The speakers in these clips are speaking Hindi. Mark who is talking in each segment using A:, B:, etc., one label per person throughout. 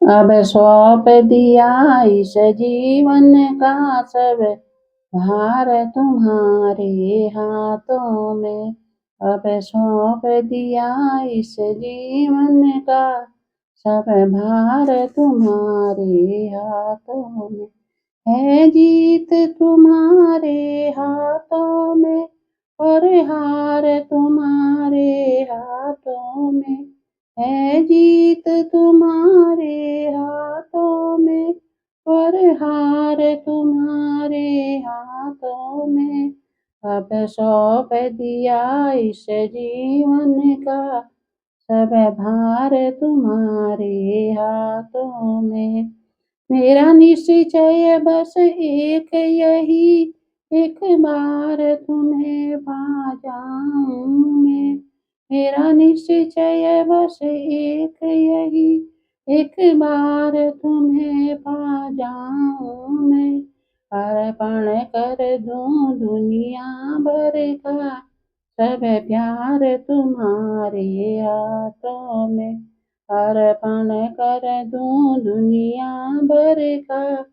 A: अब सौंप दिया इस जीवन का सब भार तुम्हारे हाथों में। अब सौंप दिया इस जीवन का सब भार तुम्हारे हाथों में। है जीत तुम्हारे हाथों में और हार तुम्हारे हाथों में। है जीत तुम्हारे हाथों में और हार तुम्हारे हाथों में। अब सौंप दिया इस जीवन का सब भार तुम्हारे हाथों में। मेरा निश्चय बस एक यही, एक बार तुम्हें पा जाऊं मैं। मेरा निश्चय बस एक यही, एक बार तुम्हें पा जाऊं मैं। अर्पण कर दूं दुनिया भर का सब प्यार तुम्हारे हाथों में। अर्पण कर दूं दुनिया भर का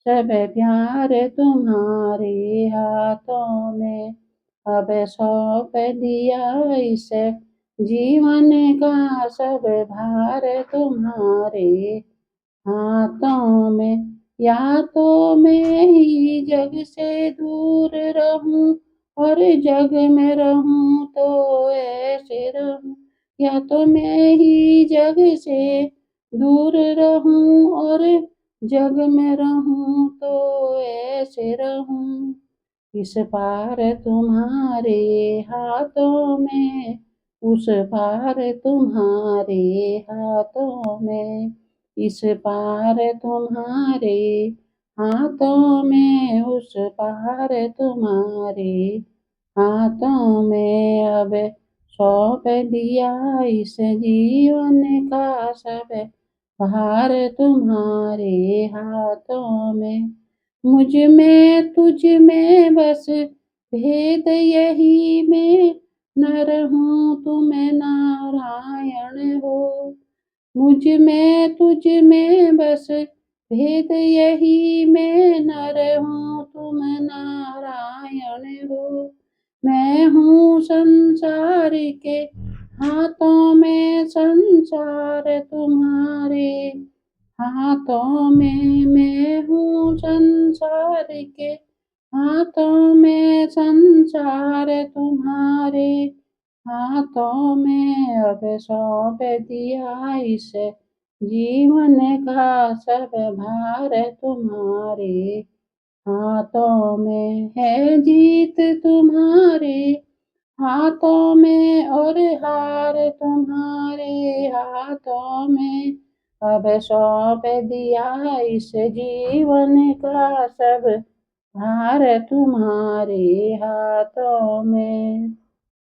A: सब प्यार तुम्हारे हाथों में। अब सौंप दिया इस जीवन का सब भार तुम्हारे हाथों में। या तो मैं ही जग से दूर रहूं और जग में रहूं तो ऐसे रहूं। या तो मैं ही जग से दूर रहूं और जग में रहूं तो ऐसे रहूं। इस पार तुम्हारे हाथों में, उस पार तुम्हारे हाथों में। इस पार तुम्हारे हाथों में, उस पार तुम्हारे हाथों में। अब सौंप दिया इस जीवन का सब भार तुम्हारे हाथों में। मुझ में तुझ में बस भेद यही, मैं नर हूँ तुम नारायण हो। मुझ में तुझ में बस भेद यही, मैं नर हूँ तुम नारायण हो। मैं हूँ संसार के हाथों में, संसार तुम्हारे हाथों में। मैं हूँ संसार के हाथों में, संसार तुम्हारे हाथों में। अब सौंप दिया इस जीवन का सब भार तुम्हारे हाथों में। है जीत तुम्हारे हाथों में और हार तुम्हारे हाथों में। अब सौंप दिया इस जीवन का सब भार तुम्हारे हाथों में।